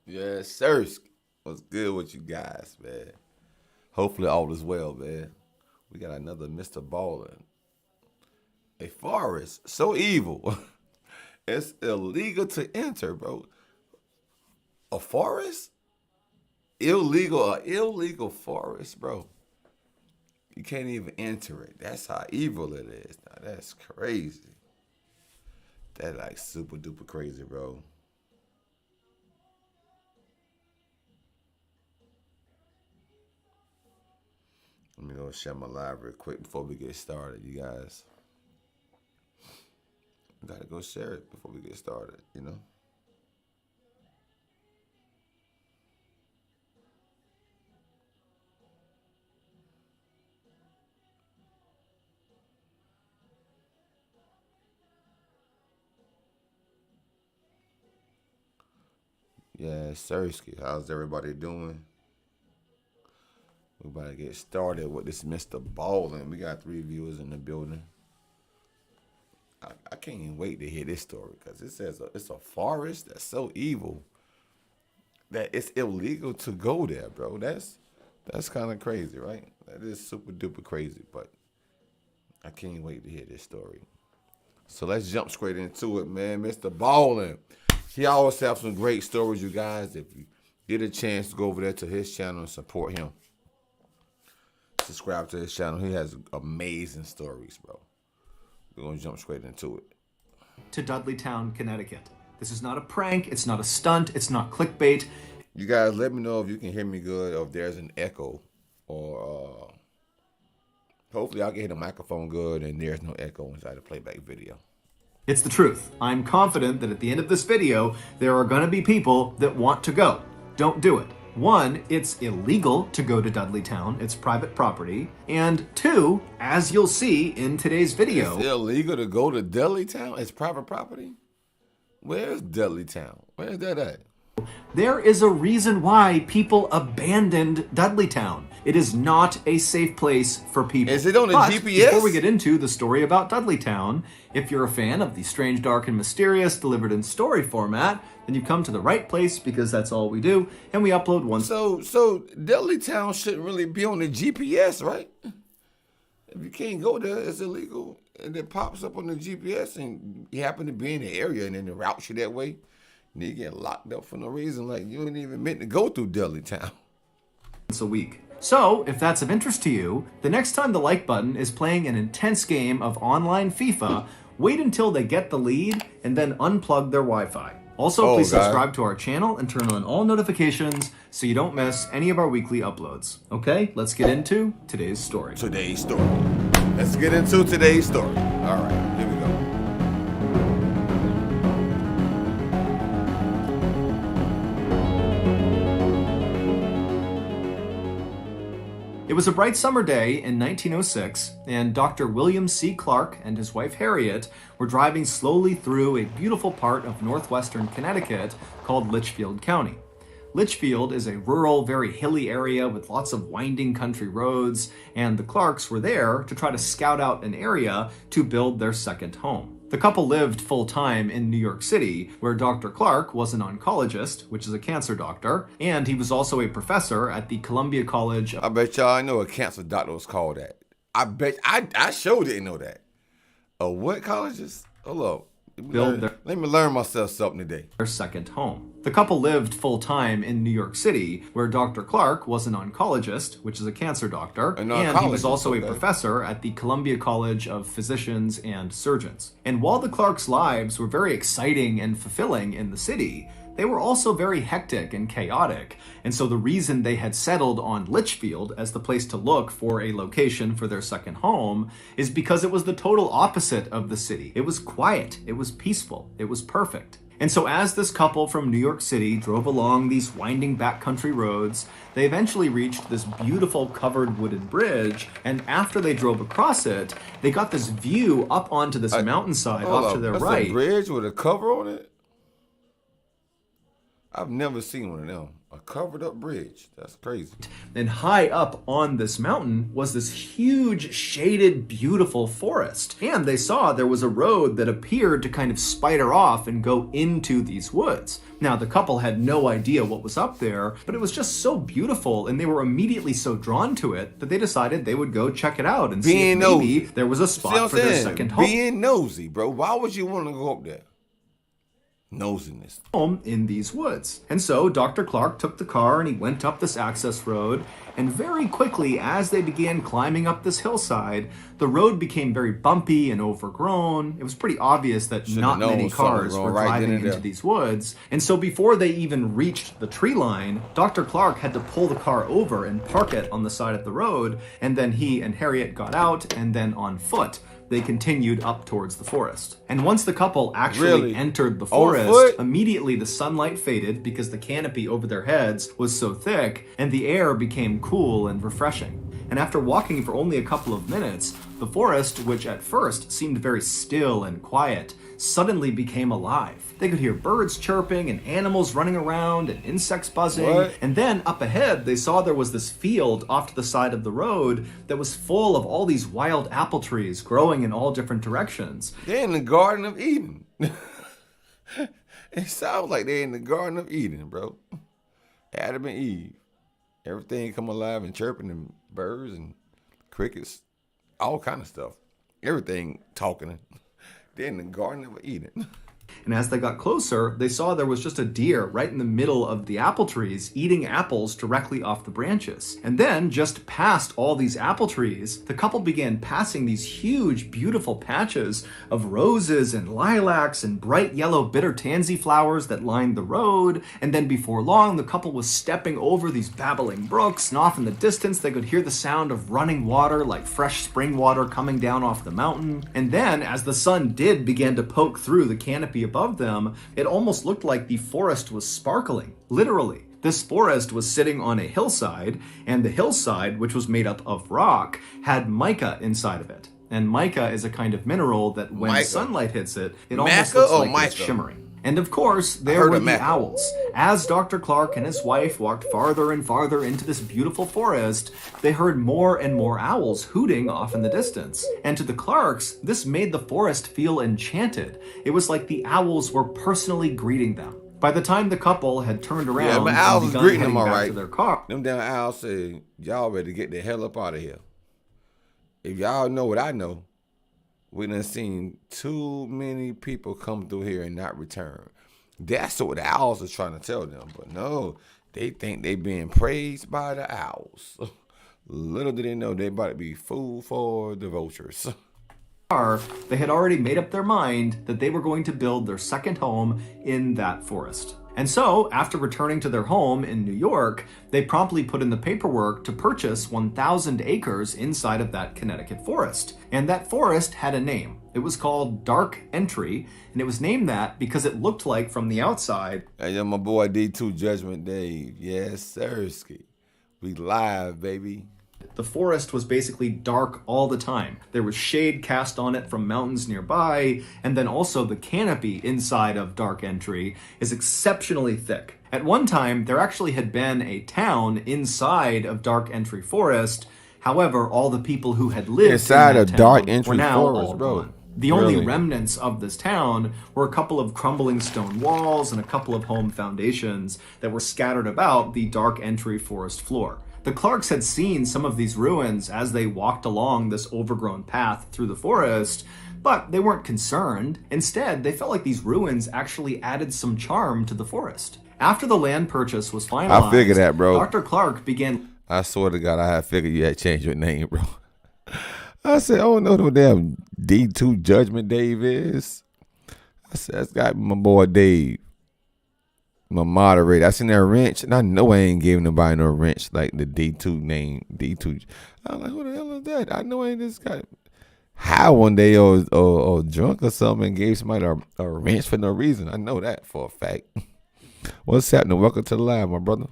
Yes, sir. What's good with you guys, man? Hopefully all is well, man. We got another Mr. Ballin. A forest so evil. It's illegal to enter, bro. A forest? Illegal forest, bro. You can't even enter it. That's how evil it is. Now that's crazy. That's like super duper crazy, bro. Let me go share my live real quick before we get started, you guys. We gotta go share it before we get started, you know? Yeah, Sersky, how's everybody doing? We about to get started with this Mr. Ballin. We got 3 viewers in the building. I can't even wait to hear this story because it says it's a forest that's so evil that it's illegal to go there, bro. That's kind of crazy, right? That is super duper crazy, but I can't wait to hear this story. So let's jump straight into it, man. Mr. Ballin. He always have some great stories, you guys. If you get a chance to go over there to his channel and support him, subscribe to his channel. He has amazing stories, bro. We're going to jump straight into it. To Dudleytown, Connecticut. This is not a prank. It's not a stunt. It's not clickbait. You guys let me know if you can hear me good or if there's an echo. Or hopefully I'll get the microphone good and there's no echo inside the playback video. It's the truth. I'm confident that at the end of this video, there are going to be people that want to go. Don't do it. 1, it's illegal to go to Dudleytown. It's private property. And 2, as you'll see in today's video... It's illegal to go to Dudleytown? It's private property? Where's Dudleytown? Where's that at? There is a reason why people abandoned Dudleytown. It is not a safe place for people. Is it on the GPS? Before we get into the story about Dudleytown, if you're a fan of the strange, dark, and mysterious delivered in story format, then you've come to the right place because that's all we do, and we upload one. So Dudleytown shouldn't really be on the GPS, right? If you can't go there, it's illegal, and it pops up on the GPS, and you happen to be in the area, and then it routes you that way. And you get locked up for no reason, like you ain't even meant to go through Dudleytown. Once a week. So, if that's of interest to you, the next time the like button is playing an intense game of online FIFA, wait until they get the lead and then unplug their Wi-Fi. Also, please subscribe to our channel and turn on all notifications so you don't miss any of our weekly uploads. Okay, let's get into today's story. Let's get into today's story. All right, here we go. It was a bright summer day in 1906, and Dr. William C. Clark and his wife Harriet were driving slowly through a beautiful part of northwestern Connecticut called Litchfield County. Litchfield is a rural, very hilly area with lots of winding country roads, and the Clarks were there to try to scout out an area to build their second home. The couple lived full-time in New York City, where Dr. Clark was an oncologist, which is a cancer doctor, and he was also a professor at the Columbia College. I bet y'all know a cancer doctor was called that. I sure didn't know that. A what colleges? Hold up. Let me learn myself something today. Their second home. The couple lived full-time in New York City, where Dr. Clark was an oncologist, which is a cancer doctor, and he was also a professor at the Columbia College of Physicians and Surgeons. And while the Clarks' lives were very exciting and fulfilling in the city, they were also very hectic and chaotic, and so the reason they had settled on Litchfield as the place to look for a location for their second home is because it was the total opposite of the city. It was quiet, it was peaceful, it was perfect. And so as this couple from New York City drove along these winding backcountry roads, they eventually reached this beautiful covered wooden bridge, and after they drove across it, they got this view up onto this mountainside off to their right. A bridge with a cover on it? I've never seen one of them. A covered up bridge. That's crazy. And high up on this mountain was this huge, shaded, beautiful forest. And they saw there was a road that appeared to kind of spider off and go into these woods. Now, the couple had no idea what was up there, but it was just so beautiful, and they were immediately so drawn to it that they decided they would go check it out and see if maybe there was a spot for their second home. Being nosy, bro. Why would you want to go up there? Nosiness. Home in these woods. And so Dr. Clark took the car and he went up this access road, and very quickly as they began climbing up this hillside, the road became very bumpy and overgrown. It was pretty obvious that not many cars were driving into these woods. And so before they even reached the tree line, Dr. Clark had to pull the car over and park it on the side of the road, and then he and Harriet got out, and then on foot they continued up towards the forest. And once the couple actually entered the forest, immediately the sunlight faded because the canopy over their heads was so thick, and the air became cool and refreshing. And after walking for only a couple of minutes, the forest, which at first seemed very still and quiet, suddenly became alive. They could hear birds chirping and animals running around and insects buzzing. And then up ahead, they saw there was this field off to the side of the road that was full of all these wild apple trees growing in all different directions. They're in the Garden of Eden. It sounds like they're in the Garden of Eden, bro. Adam and Eve. Everything come alive and chirping, and birds and crickets, all kind of stuff. Everything talking. They're in the Garden of Eden. And as they got closer, they saw there was just a deer right in the middle of the apple trees eating apples directly off the branches. And then, just past all these apple trees, the couple began passing these huge, beautiful patches of roses and lilacs and bright yellow bitter tansy flowers that lined the road. And then before long, the couple was stepping over these babbling brooks, and off in the distance, they could hear the sound of running water like fresh spring water coming down off the mountain. And then, as the sun did begin to poke through the canopy above them, it almost looked like the forest was sparkling, literally. This forest was sitting on a hillside, and the hillside, which was made up of rock, had mica inside of it. And mica is a kind of mineral that when sunlight hits it, it almost looks like it's shimmering. And of course, there were the owls. As Dr. Clark and his wife walked farther and farther into this beautiful forest, they heard more and more owls hooting off in the distance. And to the Clarks, this made the forest feel enchanted. It was like the owls were personally greeting them. By the time the couple had turned around and begun heading back to their car, them damn owls said, y'all better get the hell up out of here. If y'all know what I know, we done seen too many people come through here and not return. That's what the owls are trying to tell them. But no, they think they being praised by the owls. Little do they know they about to be food for the vultures. They had already made up their mind that they were going to build their second home in that forest. And so, after returning to their home in New York, they promptly put in the paperwork to purchase 1,000 acres inside of that Connecticut forest. And that forest had a name. It was called Dark Entry, and it was named that because it looked like from the outside. Hey, my boy D2 Judgment Dave. Yes, sirski. We live, baby. The forest was basically dark all the time. There was shade cast on it from mountains nearby, and then also the canopy inside of Dark Entry is exceptionally thick. At one time, there actually had been a town inside of Dark Entry Forest. However, all the people who had lived inside of Dark Entry Forest, bro. The only remnants of this town were a couple of crumbling stone walls and a couple of home foundations that were scattered about the Dark Entry Forest floor. The Clarks had seen some of these ruins as they walked along this overgrown path through the forest, but they weren't concerned. Instead, they felt like these ruins actually added some charm to the forest. After the land purchase was finalized, I figured that, bro. Dr. Clark began... I swear to God, I had figured you had changed your name, bro. I said, oh, no, no damn D2 Judgment Dave is. I said, that's got my boy Dave. My moderator. I seen that wrench, and I know I ain't giving nobody no wrench like the D2 name. D2. I'm like, who the hell is that? I know I ain't this guy. High one day or drunk or something and gave somebody a wrench for no reason. I know that for a fact. What's happening? Welcome to the live, my brother.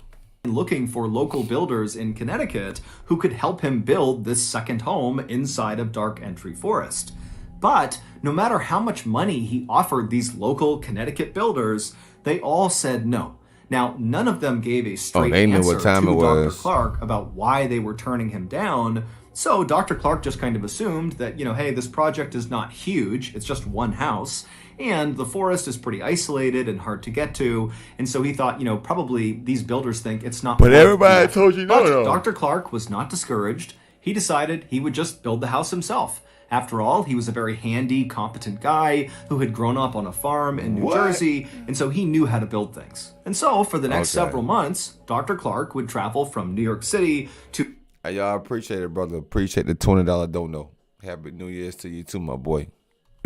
Looking for local builders in Connecticut who could help him build this second home inside of Dark Entry Forest. But no matter how much money he offered these local Connecticut builders, they all said no. Now, none of them gave a straight they knew answer what time to it Dr. was. Clark about why they were turning him down. So Dr. Clark just kind of assumed that, hey, this project is not huge. It's just one house. And the forest is pretty isolated and hard to get to. And so he thought, probably these builders think it's not. But everybody told you no, though. Dr. Clark was not discouraged. He decided he would just build the house himself. After all, he was a very handy, competent guy who had grown up on a farm in New Jersey, and so he knew how to build things. And so, for the next several months, Dr. Clark would travel from New York City to... Hey, y'all, appreciate it, brother. Appreciate the $20 don't know. Happy New Year's to you too, my boy.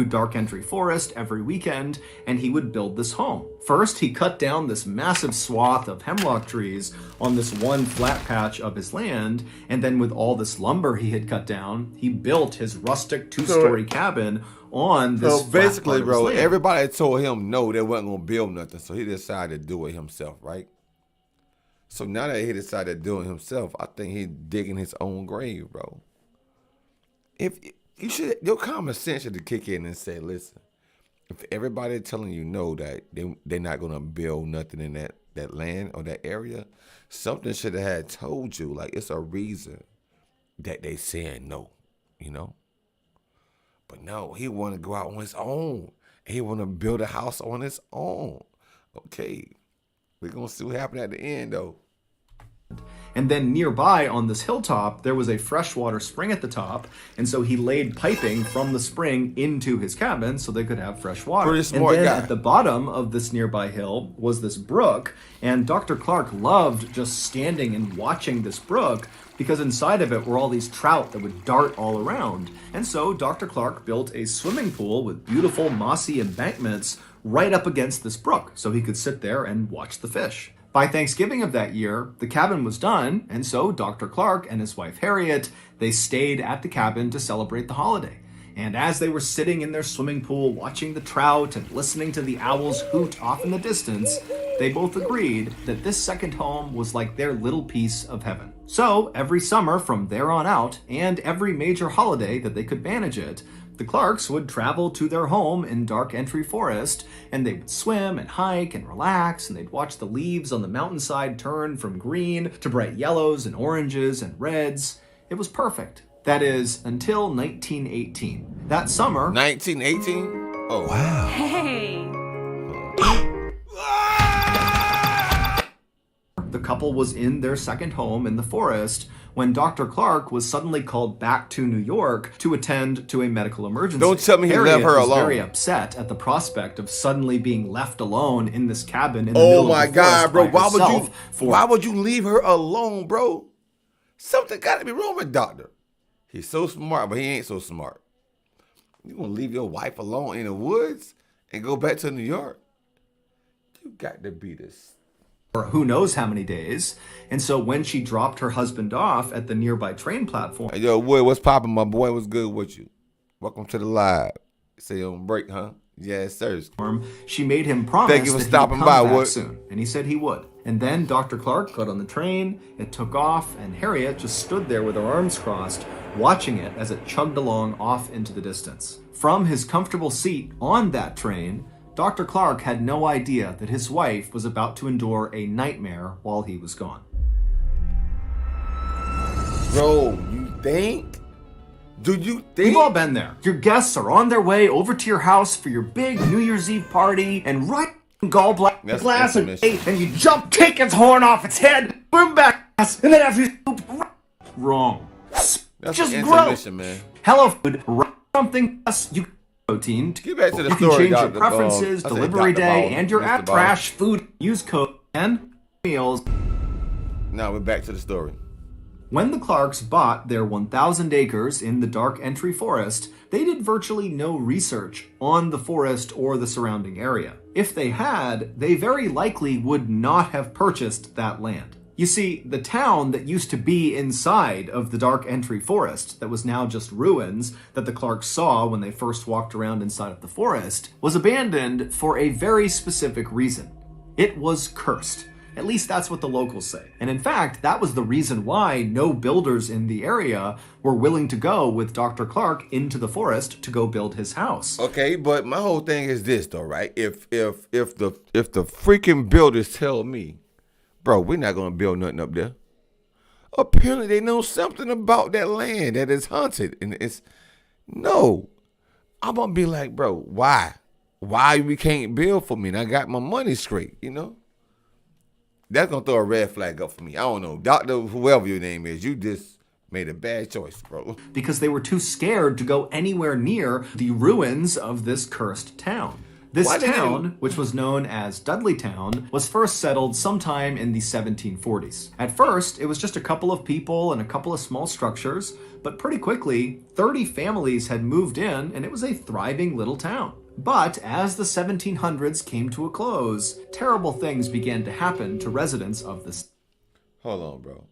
Dark Entry Forest every weekend, and he would build this home. First, he cut down this massive swath of hemlock trees on this one flat patch of his land, and then with all this lumber he had cut down, he built his rustic two-story cabin on this flat basically, part of his bro, land. everybody told him no, they wasn't gonna build nothing, so he decided to do it himself, right? So now that he decided to do it himself, I think he's digging his own grave, bro. If you should, your common sense should kick in and say, listen, if everybody telling you no, that they're not gonna build nothing in that land or that area, something should have had told you, like, it's a reason that they saying no, But no, he want to go out on his own. He want to build a house on his own. Okay, we're gonna see what happened at the end, though. And then nearby on this hilltop, there was a freshwater spring at the top. And so he laid piping from the spring into his cabin so they could have fresh water. Pretty smart and then guy. At the bottom of this nearby hill was this brook. And Dr. Clark loved just standing and watching this brook because inside of it were all these trout that would dart all around. And so Dr. Clark built a swimming pool with beautiful mossy embankments right up against this brook so he could sit there and watch the fish. By Thanksgiving of that year, the cabin was done, and so Dr. Clark and his wife Harriet, they stayed at the cabin to celebrate the holiday. And as they were sitting in their swimming pool watching the trout and listening to the owls hoot off in the distance, they both agreed that this second home was like their little piece of heaven. So every summer from there on out, and every major holiday that they could manage it, the Clarks would travel to their home in Dark Entry Forest, and they would swim and hike and relax, and they'd watch the leaves on the mountainside turn from green to bright yellows and oranges and reds. It was perfect. That is, until 1918. That summer... 1918? Oh, wow. Hey! The couple was in their second home in the forest when Dr. Clark was suddenly called back to New York to attend to a medical emergency. Don't tell me he Harriet left her was alone. very upset at the prospect of suddenly being left alone in this cabin in the middle Oh my of the forest God, bro! by herself Why would you leave her alone, bro? Something got to be wrong with Doctor. He's so smart, but he ain't so smart. You gonna leave your wife alone in the woods and go back to New York? You got to be this. for who knows how many days. And so when she dropped her husband off at the nearby train platform... Hey, yo, Wood, what's poppin', my boy? What's good with you? Welcome to the live. Say on break, huh? Yes, sir. She made him promise Thank you for that stopping he'd come by, back Wood. soon, and he said he would. And then Dr. Clark got on the train, it took off, and Harriet just stood there with her arms crossed, watching it as it chugged along off into the distance. From his comfortable seat on that train, Dr. Clark had no idea that his wife was about to endure a nightmare while he was gone. Bro, you think? Do you think? We've all been there. Your guests are on their way over to your house for your big New Year's Eve party, and right gallbladder That's glass of intermission. eight, and you jump, kick its horn off its head, bring back glass, and then after you scoop, wrong. That's Just an gross. intermission, man. Hello food, something else you protein. Get back to the You can story, change your Dr. preferences, I said delivery Dr. day, Ball, and your Mr. at Ball. trash food. Use code and meals. Now we're back to the story. When the Clarks bought their 1,000 acres in the Dark Entry Forest, they did virtually no research on the forest or the surrounding area. If they had, they very likely would not have purchased that land. You see, the town that used to be inside of the Dark Entry Forest, that was now just ruins that the Clarks saw when they first walked around inside of the forest, was abandoned for a very specific reason. It was cursed. At least that's what the locals say. And in fact, that was the reason why no builders in the area were willing to go with Dr. Clark into the forest to go build his house. Okay, but my whole thing is this though, right? If the freaking builders tell me, bro, we're not gonna build nothing up there. Apparently they know something about that land that is haunted. And no. I'm gonna be like, bro, why? Why we can't build for me? And I got my money straight, you know? That's gonna throw a red flag up for me. I don't know. Doctor, whoever your name is, you just made a bad choice, bro. Because they were too scared to go anywhere near the ruins of this cursed town. This town, which was known as Dudley Town, was first settled sometime in the 1740s. At first, it was just a couple of people and a couple of small structures, but pretty quickly, 30 families had moved in and it was a thriving little town. But as the 1700s came to a close, terrible things began to happen to residents of this. Hold on, bro.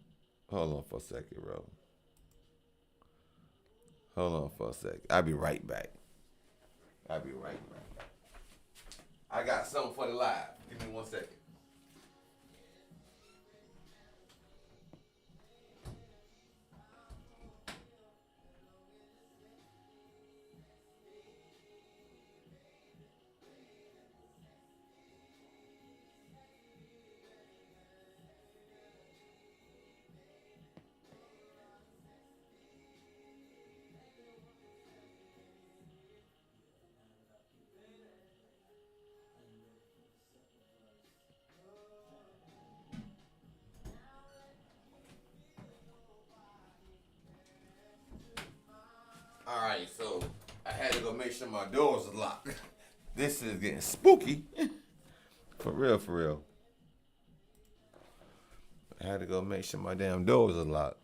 Hold on for a second, bro. Hold on for a second. I'll be right back. I'll be right back. I got something for the live. Give me 1 second. All right, so I had to go make sure my doors are locked. This is getting spooky. For real, for real. I had to go make sure my damn doors are locked.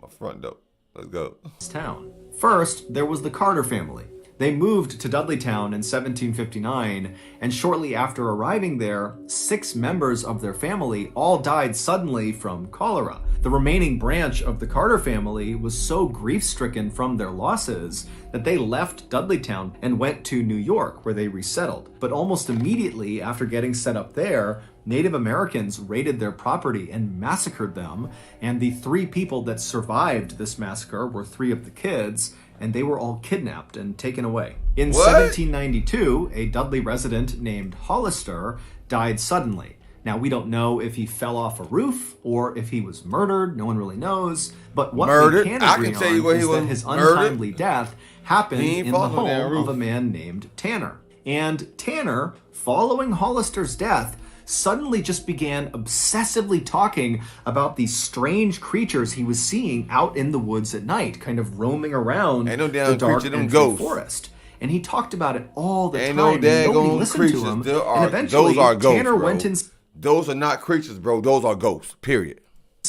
My front door. Let's go. Town. First, there was the Carter family. They moved to Dudley Town in 1759, and shortly after arriving there, 6 members of their family all died suddenly from cholera. The remaining branch of the Carter family was so grief-stricken from their losses that they left Dudley Town and went to New York, where they resettled. But almost immediately after getting set up there, Native Americans raided their property and massacred them, and the 3 people that survived this massacre were 3 of the kids, and they were all kidnapped and taken away. In 1792, a Dudley resident named Hollister died suddenly. Now, we don't know if he fell off a roof or if he was murdered. No one really knows. But what we can agree on is that his untimely death happened in the home of a man named Tanner. And Tanner, following Hollister's death, suddenly just began obsessively talking about these strange creatures he was seeing out in the woods at night, kind of roaming around the dark empty forest. And he talked about it all the time. Nobody listened to him. And eventually, Tanner went insane. Those are not creatures, bro. Those are ghosts, period.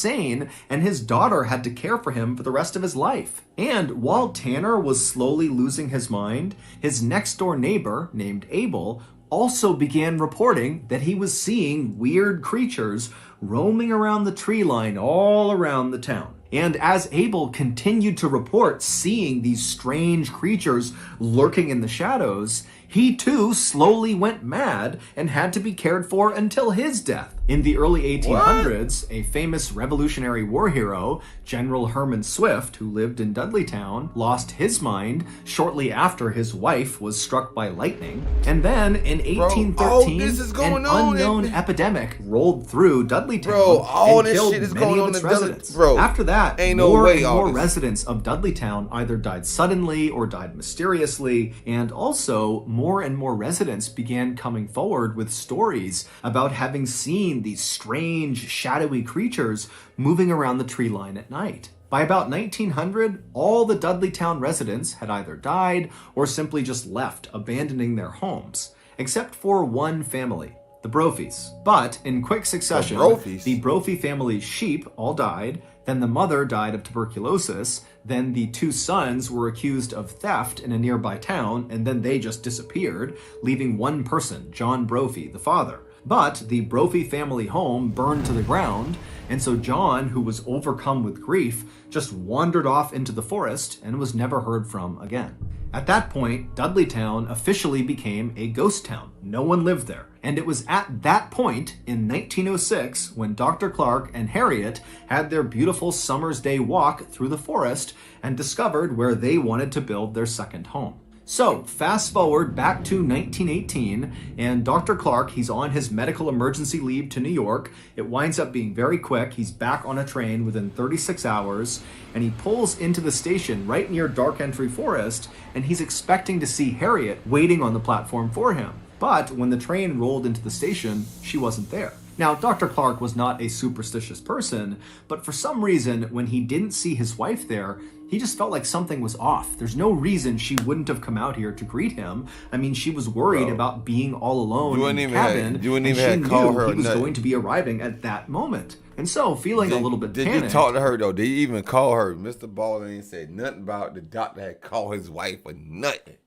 And his daughter had to care for him for the rest of his life. And while Tanner was slowly losing his mind, his next-door neighbor, named Abel, also began reporting that he was seeing weird creatures roaming around the tree line all around the town. And as Abel continued to report seeing these strange creatures lurking in the shadows, he too slowly went mad and had to be cared for until his death. In the early 1800s, a famous Revolutionary War hero, General Herman Swift, who lived in Dudley Town, lost his mind shortly after his wife was struck by lightning. And then in 1813, an unknown epidemic rolled through Dudley Town and killed many of its residents. After that, more and more residents of Dudley Town either died suddenly or died mysteriously, and also more and more residents began coming forward with stories about having seen these strange, shadowy creatures moving around the tree line at night. By about 1900, all the Dudley Town residents had either died or simply just left, abandoning their homes, except for one family, the Brophies. But in quick succession, the Brophy family's sheep all died, then the mother died of tuberculosis, then the 2 sons were accused of theft in a nearby town, and then they just disappeared, leaving one person, John Brophy, the father. But the Brophy family home burned to the ground, and so John, who was overcome with grief, just wandered off into the forest and was never heard from again. At that point, Dudleytown officially became a ghost town. No one lived there. And it was at that point, in 1906, when Dr. Clark and Harriet had their beautiful summer's day walk through the forest and discovered where they wanted to build their second home. So, fast forward back to 1918, and Dr. Clark, he's on his medical emergency leave to New York. It winds up being very quick. He's back on a train within 36 hours, and he pulls into the station right near Dark Entry Forest, and he's expecting to see Harriet waiting on the platform for him. But when the train rolled into the station, she wasn't there. Now, Dr. Clark was not a superstitious person, but for some reason, when he didn't see his wife there, he just felt like something was off. There's no reason she wouldn't have come out here to greet him. I mean, she was worried about being all alone in the cabin, and she knew he was going to be arriving at that moment. And so, feeling a little bit panicked. Did you talk to her, though? Did you even call her? Mr. Ball ain't said nothing about the doctor had called his wife or nothing.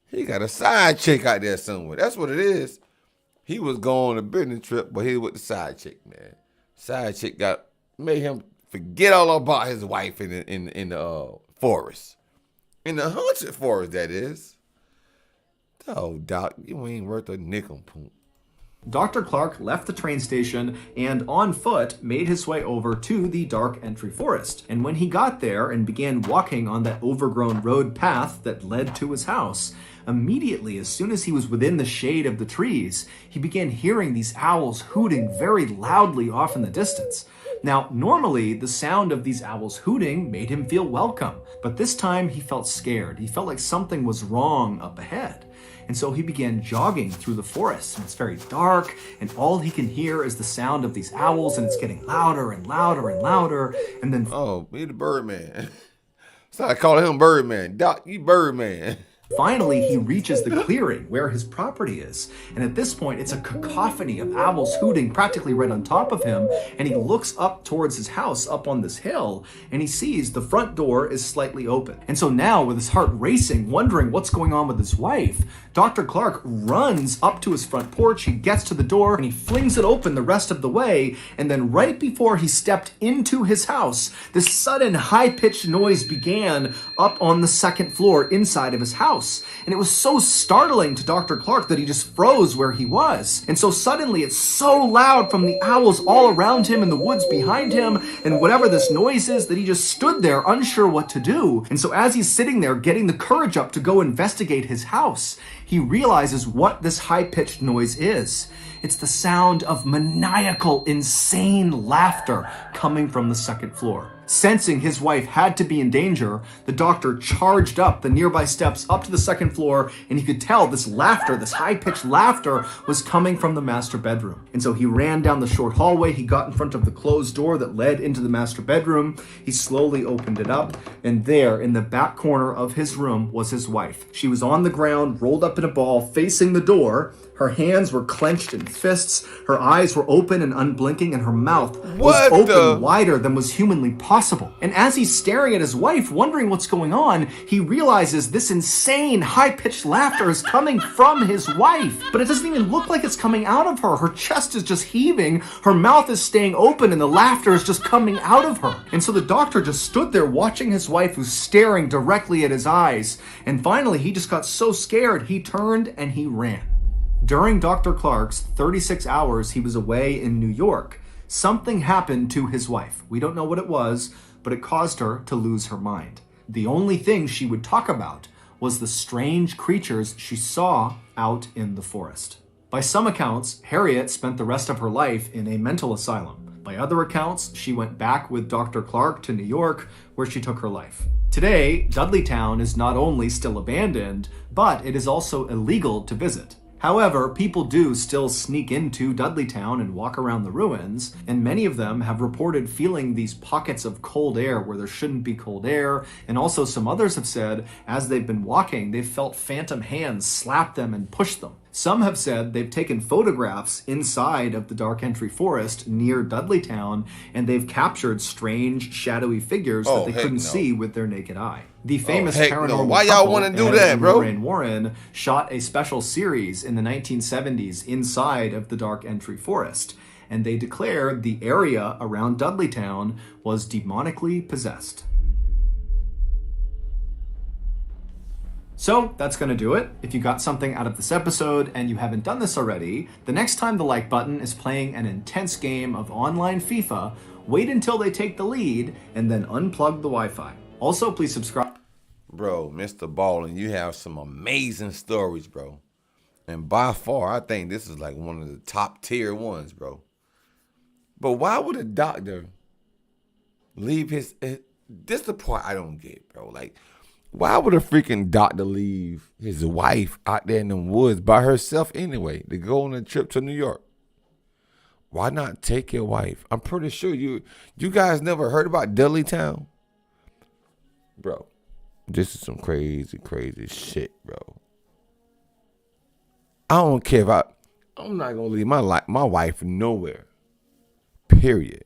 He got a side chick out there somewhere. That's what it is. He was going on a business trip, but he was with the side chick, man. Side chick made him forget all about his wife in the forest. In the haunted forest, that is. Oh, Doc, you ain't worth a nickel poop. Dr. Clark left the train station and on foot made his way over to the Dark Entry Forest. And when he got there and began walking on that overgrown road path that led to his house, immediately, as soon as he was within the shade of the trees, he began hearing these owls hooting very loudly off in the distance. Now, normally, the sound of these owls hooting made him feel welcome, but this time he felt scared. He felt like something was wrong up ahead. And so he began jogging through the forest, and it's very dark, and all he can hear is the sound of these owls, and it's getting louder and louder and louder, and then... Oh, he the Birdman. So I call him Birdman. Doc, you Birdman. Finally, he reaches the clearing where his property is. And at this point, it's a cacophony of owls hooting practically right on top of him. And he looks up towards his house up on this hill, and he sees the front door is slightly open. And so now, with his heart racing, wondering what's going on with his wife, Dr. Clark runs up to his front porch. He gets to the door and he flings it open the rest of the way. And then right before he stepped into his house, this sudden high-pitched noise began up on the second floor inside of his house. And it was so startling to Dr. Clark that he just froze where he was. And so suddenly it's so loud from the owls all around him and the woods behind him and whatever this noise is that he just stood there unsure what to do. And so as he's sitting there getting the courage up to go investigate his house, he realizes what this high-pitched noise is. It's the sound of maniacal, insane laughter coming from the second floor. Sensing his wife had to be in danger, the doctor charged up the nearby steps up to the second floor, and he could tell this laughter, this high-pitched laughter, was coming from the master bedroom. And so he ran down the short hallway, he got in front of the closed door that led into the master bedroom, he slowly opened it up, and there, in the back corner of his room, was his wife. She was on the ground, rolled up in a ball, facing the door. Her hands were clenched in fists, her eyes were open and unblinking, and her mouth was open wider than was humanly possible. And as he's staring at his wife, wondering what's going on, he realizes this insane, high-pitched laughter is coming from his wife. But it doesn't even look like it's coming out of her. Her chest is just heaving, her mouth is staying open, and the laughter is just coming out of her. And so the doctor just stood there watching his wife, who's staring directly at his eyes. And finally, he just got so scared, he turned and he ran. During Dr. Clark's 36 hours he was away in New York, something happened to his wife. We don't know what it was, but it caused her to lose her mind. The only thing she would talk about was the strange creatures she saw out in the forest. By some accounts, Harriet spent the rest of her life in a mental asylum. By other accounts, she went back with Dr. Clark to New York, where she took her life. Today, Dudleytown is not only still abandoned, but it is also illegal to visit. However, people do still sneak into Dudleytown and walk around the ruins, and many of them have reported feeling these pockets of cold air where there shouldn't be cold air, and also some others have said, as they've been walking, they've felt phantom hands slap them and push them. Some have said they've taken photographs inside of the Dark Entry Forest near Dudleytown, and they've captured strange, shadowy figures that they couldn't see with their naked eye. The famous no. paranormal Why y'all want to do that, bro? Lorraine Warren shot a special series in the 1970s inside of the Dark Entry Forest, and they declared the area around Dudley Town was demonically possessed. So that's going to do it. If you got something out of this episode and you haven't done this already, the next time the like button is playing an intense game of online FIFA, wait until they take the lead and then unplug the Wi-Fi. Also, please subscribe. Bro, Mr. Ballin, you have some amazing stories, bro. And by far, I think this is like one of the top tier ones, bro. But why would a doctor leave his... This is the part I don't get, bro. Like, why would a freaking doctor leave his wife out there in the woods by herself anyway to go on a trip to New York? Why not take your wife? I'm pretty sure you guys never heard about Dudley Town. Bro, this is some crazy, crazy shit, bro. I don't care if I'm not going to leave my wife nowhere. Period.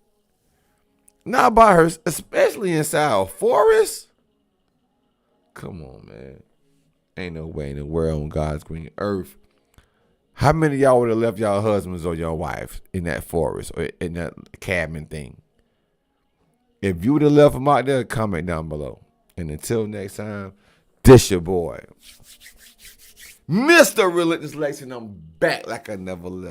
Not by her, especially inside a forest. Come on, man. Ain't no way in the world on God's green earth. How many of y'all would have left y'all husbands or your wives in that forest or in that cabin thing? If you would have left them out there, comment down below. And until next time, this your boy, Mr. Relentless Lex, and I'm back like I never left.